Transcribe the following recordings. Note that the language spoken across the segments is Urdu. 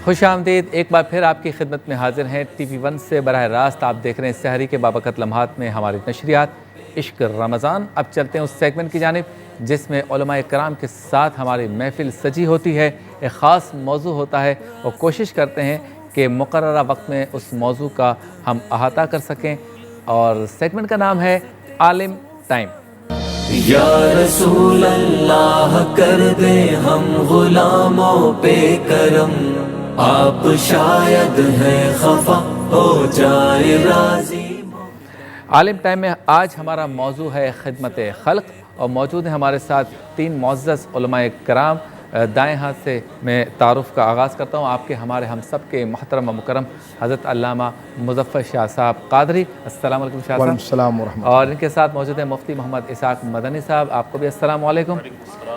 خوش آمدید، ایک بار پھر آپ کی خدمت میں حاضر ہیں ٹی وی ون سے براہ راست آپ دیکھ رہے ہیں سحری کے بابرکت لمحات میں ہماری نشریات عشق رمضان۔ اب چلتے ہیں اس سیگمنٹ کی جانب جس میں علماء کرام کے ساتھ ہماری محفل سجی ہوتی ہے، ایک خاص موضوع ہوتا ہے اور کوشش کرتے ہیں کہ مقررہ وقت میں اس موضوع کا ہم احاطہ کر سکیں، اور سیگمنٹ کا نام ہے عالم ٹائم۔ یا رسول اللہ کر دے ہم غلاموں پہ کرم، آپ شاید ہیں خفا ہو جائے راضی۔ عالم ٹائم میں آج ہمارا موضوع ہے خدمت خلق، اور موجود ہیں ہمارے ساتھ تین معزز علماء کرام۔ دائیں ہاتھ سے میں تعارف کا آغاز کرتا ہوں، آپ کے ہمارے ہم سب کے محترم و مکرم حضرت علامہ مظفر شاہ صاحب قادری۔ السلام علیکم شاہ وعلیکم صاحب۔ السلام ورحمۃ اللہ۔ اور ان کے ساتھ موجود ہیں مفتی محمد اسحاق مدنی صاحب، آپ کو بھی السلام علیکم۔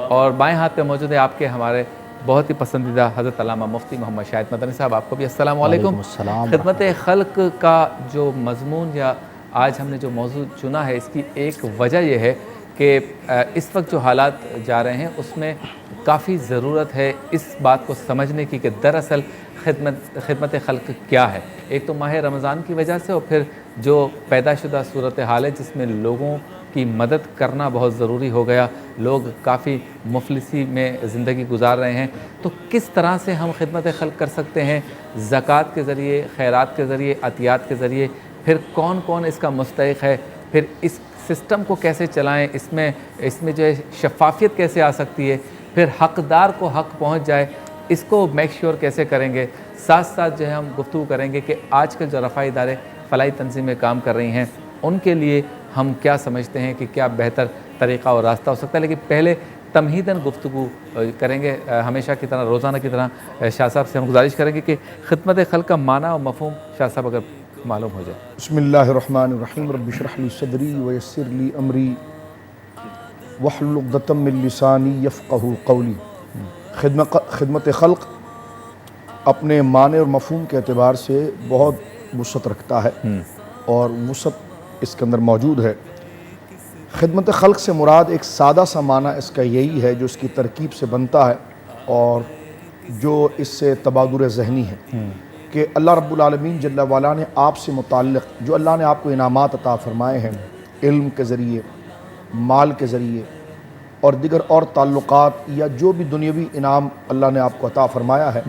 اور بائیں ہاتھ پہ موجود ہیں آپ کے ہمارے بہت ہی پسندیدہ حضرت علامہ مفتی محمد شاہد مدنی صاحب، آپ کو بھی السلام علیکم۔ خدمت خلق کا جو مضمون یا آج ہم نے جو موضوع چنا ہے، اس کی ایک وجہ یہ ہے کہ اس وقت جو حالات جا رہے ہیں اس میں کافی ضرورت ہے اس بات کو سمجھنے کی کہ دراصل خدمت خلق کیا ہے۔ ایک تو ماہ رمضان کی وجہ سے، اور پھر جو پیدا شدہ صورتحال ہے جس میں لوگوں کی مدد کرنا بہت ضروری ہو گیا، لوگ کافی مفلسی میں زندگی گزار رہے ہیں، تو کس طرح سے ہم خدمت خلق کر سکتے ہیں؟ زکوٰۃ کے ذریعے، خیرات کے ذریعے، عطیات کے ذریعے، پھر کون کون اس کا مستحق ہے، پھر اس سسٹم کو کیسے چلائیں، اس میں جو ہے شفافیت کیسے آ سکتی ہے، پھر حقدار کو حق پہنچ جائے، اس کو میک شیور کیسے کریں گے۔ ساتھ ساتھ جو ہے ہم گفتگو کریں گے کہ آج کل جو رفاہی ادارے فلاحی تنظیمیں کام کر رہی ہیں ان کے لیے ہم کیا سمجھتے ہیں کہ کیا بہتر طریقہ اور راستہ ہو سکتا ہے۔ لیکن پہلے تمہیداً گفتگو کریں گے، ہمیشہ کی طرح، روزانہ کی طرح شاہ صاحب سے ہم گزارش کریں گے کہ خدمت خلق کا معنی اور مفہوم شاہ صاحب اگر معلوم ہو جائے۔ بسم اللہ الرحمن الرحیم، رب اشرح لی صدری ویسر لی امری واحلل عقدۃ من لسانی یفقہوا قولی۔ خدمت خلق اپنے معنی اور مفہوم کے اعتبار سے بہت وسعت رکھتا ہے، اور وسعت اس کے اندر موجود ہے۔ خدمت خلق سے مراد ایک سادہ سا معنی اس کا یہی ہے جو اس کی ترکیب سے بنتا ہے، اور جو اس سے تبادر ذہنی ہے کہ اللہ رب العالمین جل وعلا نے آپ سے متعلق جو اللہ نے آپ کو انعامات عطا فرمائے ہیں، علم کے ذریعے، مال کے ذریعے اور دیگر اور تعلقات، یا جو بھی دنیاوی انعام اللہ نے آپ کو عطا فرمایا ہے،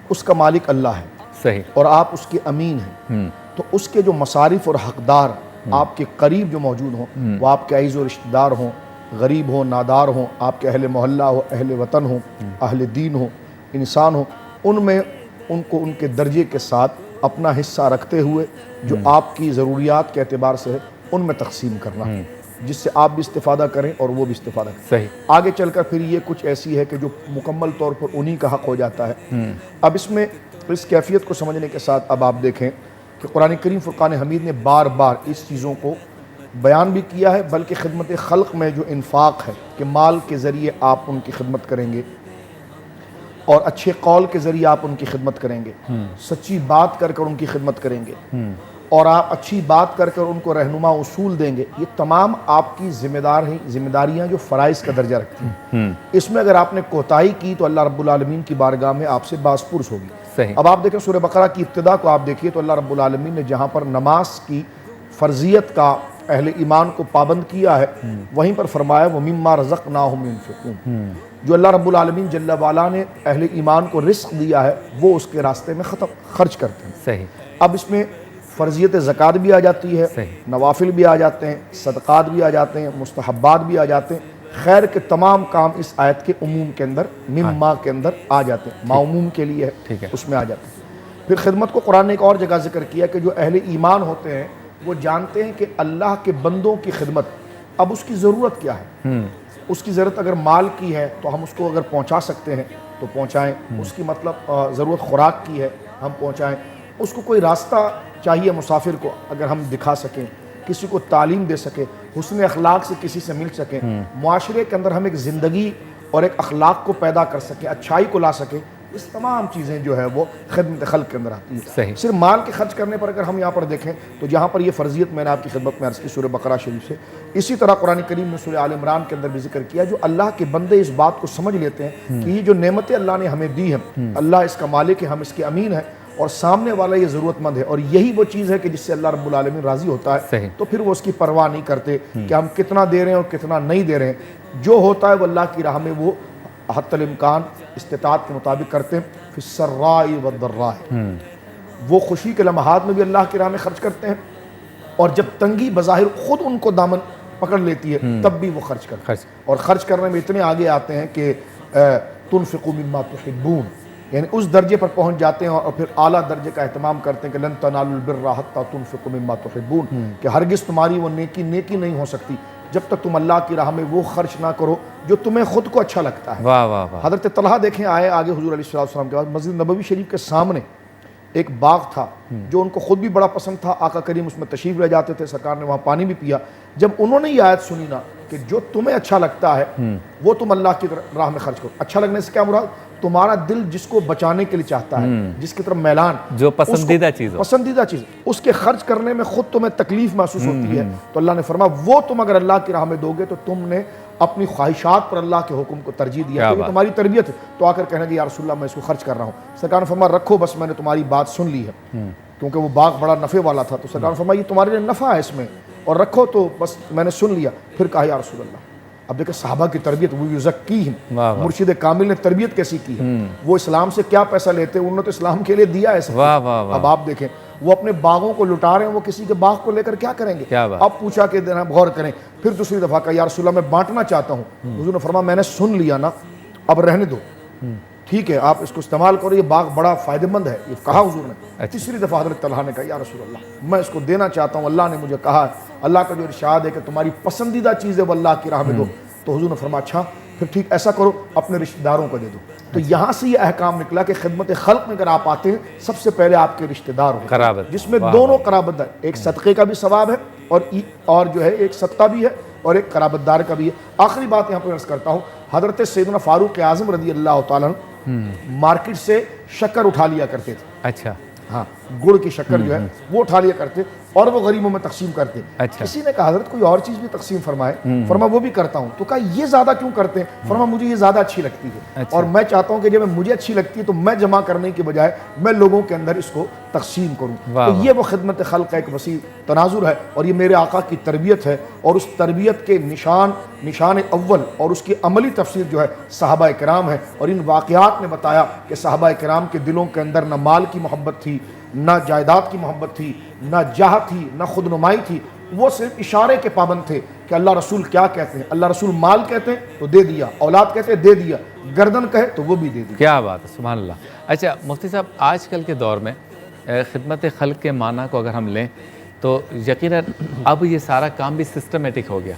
اس کا مالک اللہ ہے، صحیح، اور آپ اس کے امین ہیں۔ تو اس کے جو مصارف اور حقدار آپ کے قریب جو موجود ہوں، وہ آپ کے عزیز و رشتہ دار ہوں، غریب ہوں، نادار ہوں، آپ کے اہل محلہ ہو، اہل وطن ہوں، اہل دین ہوں، انسان ہوں، ان میں ان کو ان کے درجے کے ساتھ اپنا حصہ رکھتے ہوئے جو آپ کی ضروریات کے اعتبار سے ہے ان میں تقسیم کرنا، جس سے آپ بھی استفادہ کریں اور وہ بھی استفادہ کریں۔ صحیح۔ آگے چل کر پھر یہ کچھ ایسی ہے کہ جو مکمل طور پر انہی کا حق ہو جاتا ہے۔ اب اس میں اس کیفیت کو سمجھنے کے ساتھ اب آپ دیکھیں کہ قرآن کریم فرقان حمید نے بار بار اس چیزوں کو بیان بھی کیا ہے، بلکہ خدمت خلق میں جو انفاق ہے کہ مال کے ذریعے آپ ان کی خدمت کریں گے، اور اچھے قول کے ذریعے آپ ان کی خدمت کریں گے، سچی بات کر کر ان کی خدمت کریں گے، اور آپ اچھی بات کر کر ان کو رہنما اصول دیں گے، یہ تمام آپ کی ذمہ داریاں جو فرائض کا درجہ رکھتی ہیں۔ اس میں اگر آپ نے کوتاہی کی تو اللہ رب العالمین کی بارگاہ میں آپ سے باز پرس ہوگی۔ صحیح۔ اب آپ دیکھیں سورہ بقرہ کی ابتدا کو آپ دیکھیے تو اللہ رب العالمین نے جہاں پر نماز کی فرضیت کا اہل ایمان کو پابند کیا ہے، وہیں پر فرمایا وَمِمَّا رَزَقْنَاهُمْ يُنْفِقُونَ۔ جو اللہ رب العالمین جل وعلا نے اہل ایمان کو رزق دیا ہے وہ اس کے راستے میں خرچ کرتے ہیں۔ صحیح۔ اب اس میں فرضیت زکوٰۃ بھی آ جاتی ہے، نوافل بھی آ جاتے ہیں، صدقات بھی آ جاتے ہیں، مستحبات بھی آ جاتے ہیں، خیر کے تمام کام اس آیت کے عموم کے اندر، مما کے اندر آ جاتے ہیں، معموم کے لیے ہے، اس میں آ جاتے ہیں۔ پھر خدمت کو قرآن نے ایک اور جگہ ذکر کیا کہ جو اہل ایمان ہوتے ہیں وہ جانتے ہیں کہ اللہ کے بندوں کی خدمت، اب اس کی ضرورت کیا ہے۔ اس کی ضرورت اگر مال کی ہے تو ہم اس کو اگر پہنچا سکتے ہیں تو پہنچائیں، اس کی مطلب ضرورت خوراک کی ہے ہم پہنچائیں، اس کو کوئی راستہ چاہیے مسافر کو اگر ہم دکھا سکیں، کسی کو تعلیم دے سکیں، حسن اخلاق سے کسی سے مل سکیں، معاشرے کے اندر ہم ایک زندگی اور ایک اخلاق کو پیدا کر سکیں، اچھائی کو لا سکیں، اس تمام چیزیں جو ہے وہ خدمت خلق کے اندر آتی ہیں. صحیح. صرف مال کے خرچ کرنے پر اگر ہم یہاں پر دیکھیں تو جہاں پر یہ فرضیت میں نے آپ کی خدمت میں عرض کی سورہ بقرہ شریف سے، اسی طرح قرآن کریم میں سورہ آل عمران کے اندر بھی ذکر کیا. جو اللہ کے بندے اس بات کو سمجھ لیتے ہیں کہ یہ جو نعمتیں اللہ نے ہمیں دی ہیں، اللہ اس کا مالک ہے، ہم اس کے امین ہیں، اور سامنے والا یہ ضرورت مند ہے، اور یہی وہ چیز ہے کہ جس سے اللہ رب العالمین راضی ہوتا ہے. صحیح. تو پھر وہ اس کی پرواہ نہیں کرتے کہ ہم کتنا دے رہے ہیں اور کتنا نہیں دے رہے ہیں. جو ہوتا ہے وہ اللہ کی راہ میں وہ حتی الامکان استطاعت کے مطابق کرتے ہیں. فی السراء والضراء، وہ خوشی کے لمحات میں بھی اللہ کی راہ میں خرچ کرتے ہیں، اور جب تنگی بظاہر خود ان کو دامن پکڑ لیتی ہے تب بھی وہ خرچ کرتے ہیں. اور خرچ کرنے میں اتنے آگے آتے ہیں کہ تنفقوا مما تحبون، یعنی اس درجے پر پہنچ جاتے ہیں اور پھر اعلیٰ درجے کا اہتمام کرتے ہیں کہ لن تنالوا البر حتی تنفقوا مما تحبون، کہ ہرگز تمہاری وہ نیکی نہیں ہو سکتی جب تک تم اللہ کی راہ میں وہ خرچ نہ کرو جو تمہیں خود کو اچھا لگتا ہے. واہ واہ واہ. حضرت طلحہ دیکھیں آئے آگے حضور علیہ السلام کے بعد، مسجد نبوی شریف کے سامنے ایک باغ تھا جو ان کو خود بھی بڑا پسند تھا. آقا کریم اس میں تشریف لے جاتے تھے، سرکار نے وہاں پانی بھی پیا. جب انہوں نے یہ آیت سنی نا کہ جو تمہیں اچھا لگتا ہے وہ تم اللہ کی راہ میں خرچ کرو. اچھا لگنے سے کیا مراد؟ تمہارا دل جس کو بچانے کے لیے چاہتا ہے، جس کی طرف میلان، جو پسندیدہ چیز ہو، پسندیدہ چیز، اس کے خرچ کرنے میں خود تمہیں تکلیف محسوس ہوتی ہے، تو اللہ نے فرمایا وہ تم اگر اللہ کی راہ میں دو گے تو تم نے اپنی خواہشات پر اللہ کے حکم کو ترجیح دیا. تو یہ تمہاری تربیت ہے. تو آ کر کہنے کہ یا رسول اللہ میں اس کو خرچ کر رہا ہوں. سرکار نے فرمایا رکھو بس، میں نے تمہاری بات سن لی ہے، کیونکہ وہ باغ بڑا نفع والا تھا. تو سرکار نے فرمایا یہ تمہارے لیے نفع ہے اس میں، اور رکھو. تو بس میں نے سن لیا. پھر کہا یا رسول اللہ. اب دیکھیں صحابہ کی تربیت، وہ یزکیہم، مرشد کامل نے تربیت کیسی کی ہے. وہ اسلام سے کیا پیسہ لیتے، انہوں نے تو اسلام کے لیے دیا ہے. اب آپ دیکھیں وہ اپنے باغوں کو لٹا رہے ہیں، وہ کسی کے باغ کو لے کر کیا کریں گے؟ اب پوچھا کہ غور کریں. پھر دوسری دفعہ کہا یا رسول اللہ میں بانٹنا چاہتا ہوں. حضور نے فرمایا میں نے سن لیا نا، اب رہنے دو، ٹھیک ہے آپ اس کو استعمال کرو، یہ باغ بڑا فائدہ مند ہے، یہ کہا حضور نے. تیسری دفعہ حضرت طلحہ نے کہا یا رسول اللہ میں اس کو دینا چاہتا ہوں، اللہ نے مجھے کہا ہے، اللہ کا جو ارشاد ہے کہ تمہاری پسندیدہ چیز ہے وہ اللہ کی راہ میں دو. تو حضور نے فرمایا اچھا پھر ٹھیک ایسا کرو، اپنے رشتہ داروں کو دے دو. تو یہاں سے یہ احکام نکلا کہ خدمت خلق میں اگر آپ آتے ہیں سب سے پہلے آپ کے رشتہ دار ہوں، جس میں دونوں قرابت ہے، ایک صدقے کا بھی ثواب ہے اور جو ہے ایک صدقہ بھی ہے اور ایک قرابت دار کا بھی ہے. آخری بات یہاں پر عرض کرتا ہوں، حضرت سیدنا فاروق اعظم رضی اللہ تعالیٰ مارکیٹ سے شکر اٹھا لیا کرتے تھے. اچھا. ہاں، گڑ کی شکر جو ہے وہ اٹھا لیا کرتے اور وہ غریبوں میں تقسیم کرتے. کسی نے کہا حضرت کوئی اور چیز بھی تقسیم فرمائے. فرمایا وہ بھی کرتا ہوں. تو کہا یہ زیادہ کیوں کرتے ہیں؟ فرمایا مجھے یہ زیادہ اچھی لگتی ہے اور میں چاہتا ہوں کہ جب مجھے اچھی لگتی ہے تو میں جمع کرنے کے بجائے میں لوگوں کے اندر اس کو تقسیم کروں. تو یہ وہ خدمت خلق کا ایک وسیع تناظر ہے اور یہ میرے آقا کی تربیت ہے. اور اس تربیت کے نشان اول اور اس کی عملی تفسیر جو ہے صحابہ کرام ہے. اور ان واقعات نے بتایا کہ صحابہ کرام کے دلوں کے اندر نہ مال کی محبت تھی، نہ جائیداد کی محبت تھی، نہ جاہ تھی، نہ خود نمائی تھی. وہ صرف اشارے کے پابند تھے کہ اللہ رسول کیا کہتے ہیں. اللہ رسول مال کہتے ہیں تو دے دیا، اولاد کہتے ہیں دے دیا، گردن کہے تو وہ بھی دے دی. کیا بات ہے، سبحان اللہ. اچھا مفتی صاحب، آج کل کے دور میں خدمت خلق کے معنی کو اگر ہم لیں تو یقیناً اب یہ سارا کام بھی سسٹمیٹک ہو گیا.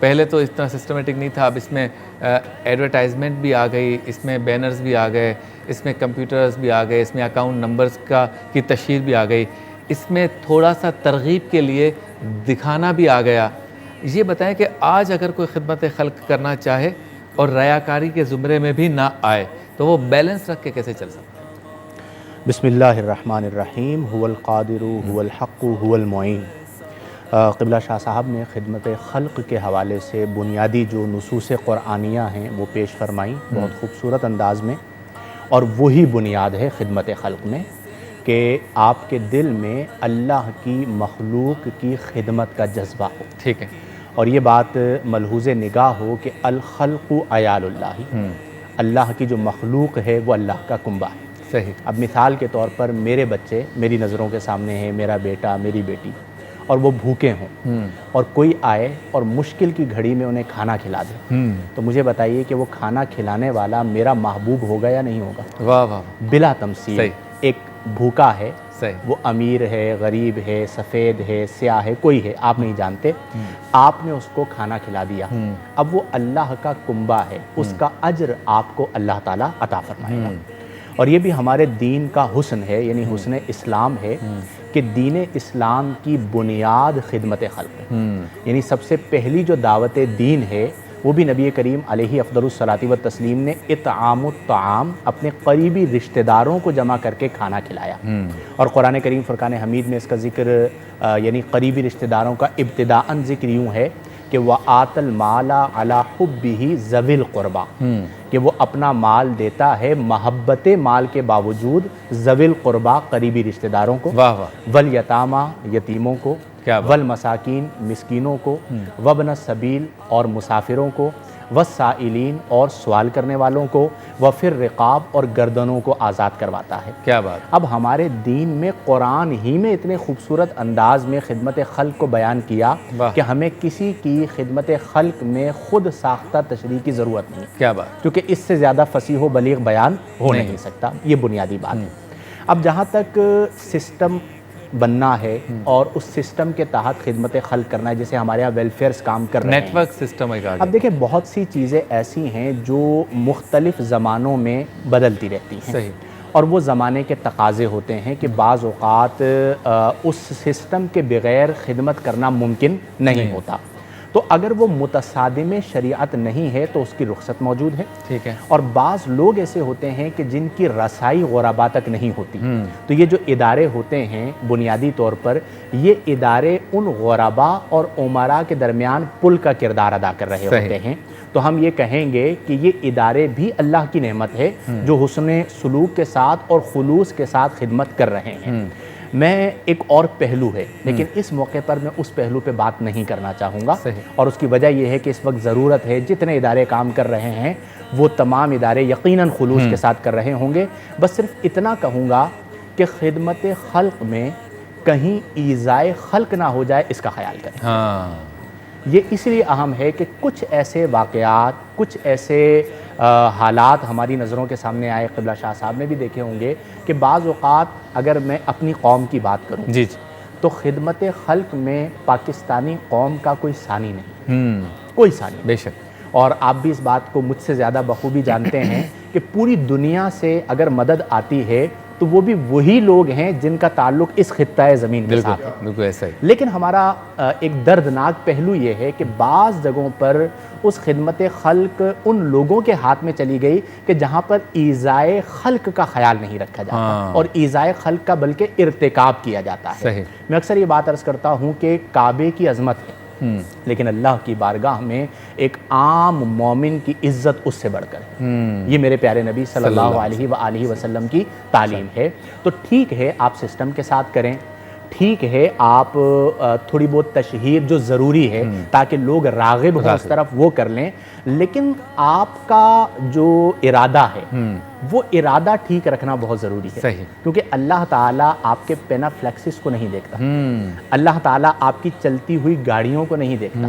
پہلے تو اتنا سسٹمیٹک نہیں تھا. اب اس میں ایڈورٹائزمنٹ بھی آ گئی، اس میں بینرز بھی آ گئے، اس میں کمپیوٹرز بھی آ گئے، اس میں اکاؤنٹ نمبرز کی تشہیر بھی آ گئی، اس میں تھوڑا سا ترغیب کے لیے دکھانا بھی آ گیا. یہ بتائیں کہ آج اگر کوئی خدمت خلق کرنا چاہے اور ریاکاری کے زمرے میں بھی نہ آئے تو وہ بیلنس رکھ کے کیسے چل سکتا ہے؟ بسم اللہ الرحمن الرحیم. هو القادر هو الحق هو المعین. قبلہ شاہ صاحب نے خدمت خلق کے حوالے سے بنیادی جو نصوص قرآنیہ ہیں وہ پیش فرمائیں بہت خوبصورت انداز میں، اور وہی بنیاد ہے خدمت خلق میں کہ آپ کے دل میں اللہ کی مخلوق کی خدمت کا جذبہ ہو. ٹھیک ہے. اور یہ بات ملحوظ نگاہ ہو کہ الخلق عیال اللہ، اللہ کی جو مخلوق ہے وہ اللہ کا کنبہ ہے. صحیح. اب مثال کے طور پر میرے بچے میری نظروں کے سامنے ہیں، میرا بیٹا میری بیٹی، اور وہ بھوکے ہوں اور کوئی آئے اور مشکل کی گھڑی میں انہیں کھانا کھلا دے، تو مجھے بتائیے کہ وہ کھانا کھلانے والا میرا محبوب ہوگا یا نہیں ہوگا؟ واہ واہ. بلا تمثیل. ایک بھوکا ہے، صحیح، وہ امیر ہے، غریب ہے، سفید ہے، سیاہ ہے، کوئی ہے آپ نہیں جانتے، آپ نے اس کو کھانا کھلا دیا. اب وہ اللہ کا کنبہ ہے، اس کا اجر آپ کو اللہ تعالیٰ عطا فرمائے گا. اور یہ بھی ہمارے دین کا حسن ہے، یعنی حسن اسلام ہے کہ دین اسلام کی بنیاد خدمت خلق ہے. یعنی سب سے پہلی جو دعوت دین ہے وہ بھی نبی کریم علیہ افضل الصلاۃ و تسلیم نے اطعام الطعام اپنے قریبی رشتہ داروں کو جمع کر کے کھانا کھلایا. اور قرآن کریم فرقان حمید میں اس کا ذکر یعنی قریبی رشتہ داروں کا ابتداءً ذکر یوں ہے کہ وَآتَ الْمَالَ عَلَى حُبِّهِ ذَوِي الْقُرْبَى، کہ وہ اپنا مال دیتا ہے محبت مال کے باوجود ذوی القربا قریبی رشتہ داروں کو، واہ واہ، والیتاما یتیموں کو، والمساکین مسکینوں کو، وابن السبیل اور مسافروں کو، والسائلین اور سوال کرنے والوں کو، وفی الرقاب اور گردنوں کو آزاد کرواتا ہے. کیا بات. اب ہمارے دین میں قرآن ہی میں اتنے خوبصورت انداز میں خدمت خلق کو بیان کیا کہ ہمیں کسی کی خدمت خلق میں خود ساختہ تشریح کی ضرورت نہیں. کیا بات. کیونکہ اس سے زیادہ فصیح و بلیغ بیان ہو نہیں سکتا. یہ بنیادی بات ہے. اب جہاں تک سسٹم بننا ہے اور اس سسٹم کے تحت خدمت خلق کرنا ہے، جیسے ہمارے یہاں ویلفیئرز کام کر رہے ہیں، نیٹ ورک سسٹم ہے. اب دیکھیں بہت سی چیزیں ایسی ہیں جو مختلف زمانوں میں بدلتی رہتی ہیں. صحیح. اور وہ زمانے کے تقاضے ہوتے ہیں کہ بعض اوقات اس سسٹم کے بغیر خدمت کرنا ممکن نہیں ہوتا. تو اگر وہ متصادم شریعت نہیں ہے تو اس کی رخصت موجود ہے. ٹھیک ہے. اور بعض لوگ ایسے ہوتے ہیں کہ جن کی رسائی غربا تک نہیں ہوتی، تو یہ جو ادارے ہوتے ہیں بنیادی طور پر یہ ادارے ان غربا اور امراء کے درمیان پل کا کردار ادا کر رہے ہوتے ہیں. تو ہم یہ کہیں گے کہ یہ ادارے بھی اللہ کی نعمت ہے جو حسن سلوک کے ساتھ اور خلوص کے ساتھ خدمت کر رہے ہیں. میں ایک اور پہلو ہے لیکن اس موقع پر میں اس پہلو پہ بات نہیں کرنا چاہوں گا. اور اس کی وجہ یہ ہے کہ اس وقت ضرورت ہے جتنے ادارے کام کر رہے ہیں وہ تمام ادارے یقیناً خلوص کے ساتھ کر رہے ہوں گے. بس صرف اتنا کہوں گا کہ خدمت خلق میں کہیں ایذائے خلق نہ ہو جائے اس کا خیال کریں. یہ اس لیے اہم ہے کہ کچھ ایسے واقعات، کچھ ایسے حالات ہماری نظروں کے سامنے آئے، قبلہ شاہ صاحب نے بھی دیکھے ہوں گے کہ بعض اوقات اگر میں اپنی قوم کی بات کروں جی تو خدمت خلق میں پاکستانی قوم کا کوئی ثانی نہیں، کوئی ثانی. بے شک. اور آپ بھی اس بات کو مجھ سے زیادہ بخوبی جانتے ہیں کہ پوری دنیا سے اگر مدد آتی ہے تو وہ بھی وہی لوگ ہیں جن کا تعلق اس خطہ زمین کے ساتھ ہے. بالکل ایسا ہی. لیکن ہمارا ایک دردناک پہلو یہ ہے کہ بعض جگہوں پر اس خدمت خلق ان لوگوں کے ہاتھ میں چلی گئی کہ جہاں پر ایذائے خلق کا خیال نہیں رکھا جاتا اور ایذائے خلق کا بلکہ ارتکاب کیا جاتا ہے. صحیح. میں اکثر یہ بات عرض کرتا ہوں کہ کعبے کی عظمت ہے لیکن اللہ کی بارگاہ میں ایک عام مومن کی عزت اس سے بڑھ کر ہے. یہ میرے پیارے نبی صلی اللہ علیہ وآلہ وسلم کی تعلیم ہے. تو ٹھیک ہے آپ سسٹم کے ساتھ کریں، ٹھیک ہے آپ تھوڑی بہت تشہیر جو ضروری ہے تاکہ لوگ راغب ہوں اس طرف وہ کر لیں، لیکن آپ کا جو ارادہ ہے وہ ارادہ ٹھیک رکھنا بہت ضروری ہے. صحیح. کیونکہ اللہ تعالیٰ آپ کے پینا فلیکسس کو نہیں دیکھتا، اللہ تعالیٰ آپ کی چلتی ہوئی گاڑیوں کو نہیں دیکھتا،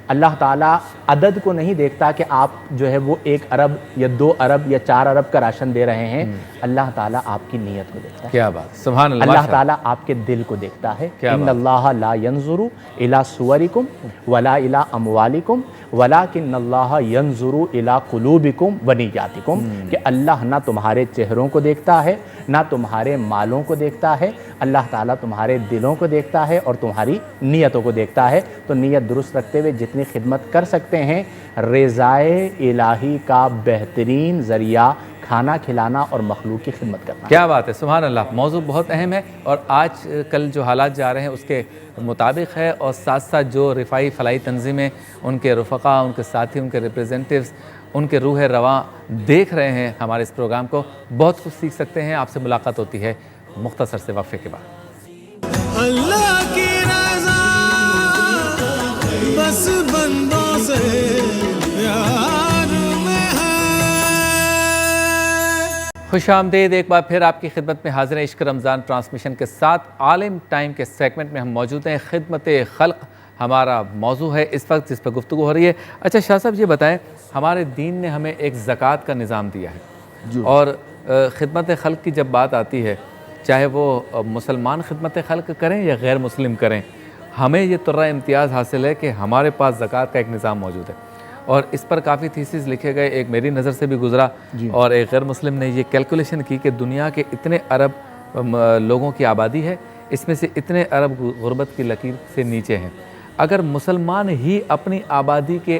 اللہ تعالیٰ عدد کو نہیں دیکھتا کہ آپ جو ہے وہ 1 ارب یا 2 ارب یا 4 ارب کا راشن دے رہے ہیں. اللہ تعالیٰ آپ کی نیت کو دیکھتا ہے. کیا بات. سبحان اللہ. اللہ تعالیٰ آپ کے دل کو دیکھتا ہے. ان اللہ لا ينظر الى صورکم ولا الى اموالکم ولکن اللہ ينظر الى قلوبکم ونیاتکم، کہ اللہ نہ تمہارے چہروں کو دیکھتا ہے نہ تمہارے مالوں کو دیکھتا ہے، اللہ تعالیٰ تمہارے دلوں کو دیکھتا ہے اور تمہاری نیتوں کو دیکھتا ہے. تو نیت درست رکھتے ہوئے جتنی خدمت کر سکتے ہیں، رضائے الہی کا بہترین ذریعہ کھانا کھلانا اور مخلوق کی خدمت کرنا. کیا بات ہے. سبحان اللہ. موضوع بہت اہم ہے اور آج کل جو حالات جا رہے ہیں اس کے مطابق ہے، اور ساتھ ساتھ جو رفاعی فلاحی تنظیمیں، ان کے رفقا، ان کے ساتھی، ان کے ریپریزنٹیوز، ان کے روح رواں دیکھ رہے ہیں ہمارے اس پروگرام کو، بہت کچھ سیکھ سکتے ہیں. آپ سے ملاقات ہوتی ہے مختصر سے وقفے کے بعد. اللہ کی رضا بس بندوں سے پیار میں ہے. خوش آمدید ایک بار پھر آپ کی خدمت میں حاضر ہیں عشق رمضان ٹرانسمیشن کے ساتھ. عالم ٹائم کے سیگمنٹ میں ہم موجود ہیں. خدمت خلق ہمارا موضوع ہے اس وقت جس پہ گفتگو ہو رہی ہے. اچھا شاہ صاحب یہ بتائیں، ہمارے دین نے ہمیں ایک زکوٰۃ کا نظام دیا ہے اور خدمت خلق کی جب بات آتی ہے، چاہے وہ مسلمان خدمت خلق کریں یا غیر مسلم کریں، ہمیں یہ طرح امتیاز حاصل ہے کہ ہمارے پاس زکوٰۃ کا ایک نظام موجود ہے. اور اس پر کافی تھیسز لکھے گئے. ایک میری نظر سے بھی گزرا اور ایک غیر مسلم نے یہ کیلکولیشن کی کہ دنیا کے اتنے ارب لوگوں کی آبادی ہے، اس میں سے اتنے ارب غربت کی لکیر سے نیچے ہیں. اگر مسلمان ہی اپنی آبادی کے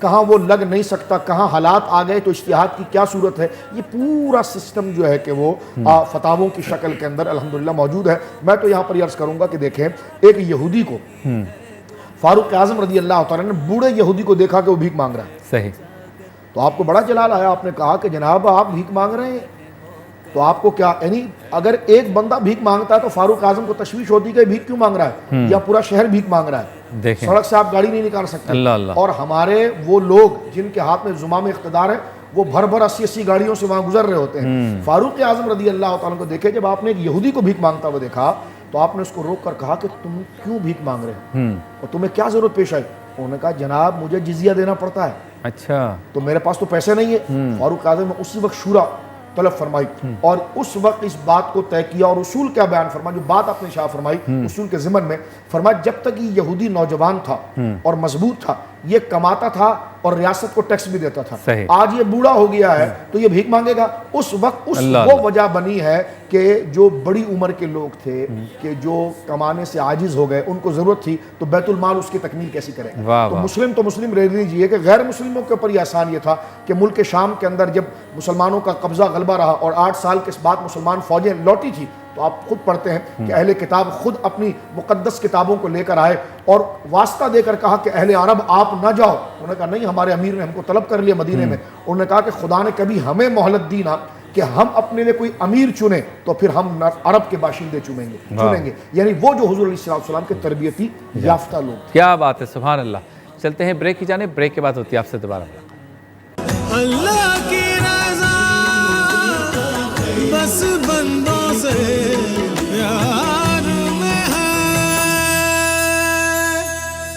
کہاں وہ لگ نہیں سکتا, کہاں حالات آ گئے تو اجتہاد کی کیا صورت ہے, یہ پورا سسٹم جو ہے کہ وہ فتاووں کی شکل کے اندر الحمدللہ موجود ہے. میں تو یہاں پر عرض کروں گا کہ دیکھیں, ایک یہودی کو فاروق اعظم رضی اللہ تعالیٰ نے بوڑھے یہودی کو دیکھا کہ وہ بھیک مانگ رہا ہے, صحیح, تو آپ کو بڑا جلال آیا, آپ نے کہا کہ جناب آپ بھیک مانگ رہے ہیں, تو آپ کو کیا, یعنی اگر ایک بندہ بھیک مانگتا ہے تو فاروق اعظم کو تشویش ہوتی کہ بھیک کیوں مانگ رہا ہے, یا پورا شہر بھیک مانگ رہا ہے, دیکھیں سڑک سے آپ گاڑی نہیں نکال سکتے. اللہ اللہ. اور ہمارے وہ لوگ جن کے ہاتھ میں زمام اقتدار ہے وہ بھر بھر 80 گاڑیوں سے وہاں گزر رہے ہوتے ہیں. فاروق اعظم رضی اللہ تعالیٰ کو دیکھے, جب آپ نے ایک یہودی کو بھیک مانگتا ہوا دیکھا تو آپ نے اس کو روک کر کہا کہ تم کیوں بھیک مانگ رہے ہو اور تمہیں کیا ضرورت پیش آئی. انہوں نے کہا جناب مجھے جزیہ دینا پڑتا ہے, اچھا, تو میرے پاس تو پیسے نہیں ہے. فاروق اعظم نے اسی وقت شورا طلب فرمائی اور اس وقت اس بات کو طے کیا, اور اصول کیا بیان فرمایا, جو بات آپ نے شاہ فرمائی اصول کے ضمن میں فرمایا, جب تک یہ یہودی نوجوان تھا اور مضبوط تھا, یہ کماتا تھا اور ریاست کو ٹیکس بھی دیتا تھا. آج یہ بوڑھا ہو گیا ہے تو یہ بھیک مانگے گا. اس وقت وہ وجہ بنی ہے کہ جو بڑی عمر کے لوگ تھے کہ جو کمانے سے عاجز ہو گئے, ان کو ضرورت تھی, تو بیت المال اس کی تکمیل کیسی کرے گا. تو مسلم رہ لیجیے کہ غیر مسلموں کے اوپر یہ آسان یہ تھا کہ ملک شام کے اندر جب مسلمانوں کا قبضہ غلبہ رہا اور 8 سال کے بعد مسلمان فوجیں لوٹی تھی, تو آپ خود پڑھتے ہیں کہ اہل کتاب خود اپنی مقدس کتابوں کو لے کر آئے اور واسطہ دے کر کہا کہ اہل عرب آپ نہ جاؤ. انہوں نے کہا نہیں, ہمارے امیر نے ہم کو طلب کر لیا مدینے میں. انہوں نے کہا کہ خدا نے کبھی ہمیں مہلت دی نہ کہ ہم اپنے لیے کوئی امیر چنیں تو پھر ہم عرب کے باشندے چنیں گے. یعنی وہ جو حضور علیہ السلام کے تربیتی یافتہ لوگ. کیا بات ہے, سبحان اللہ. چلتے ہیں بریک کی جانب, بریک کے بعد ہوتی ہے آپ سے دوبارہ. اللہ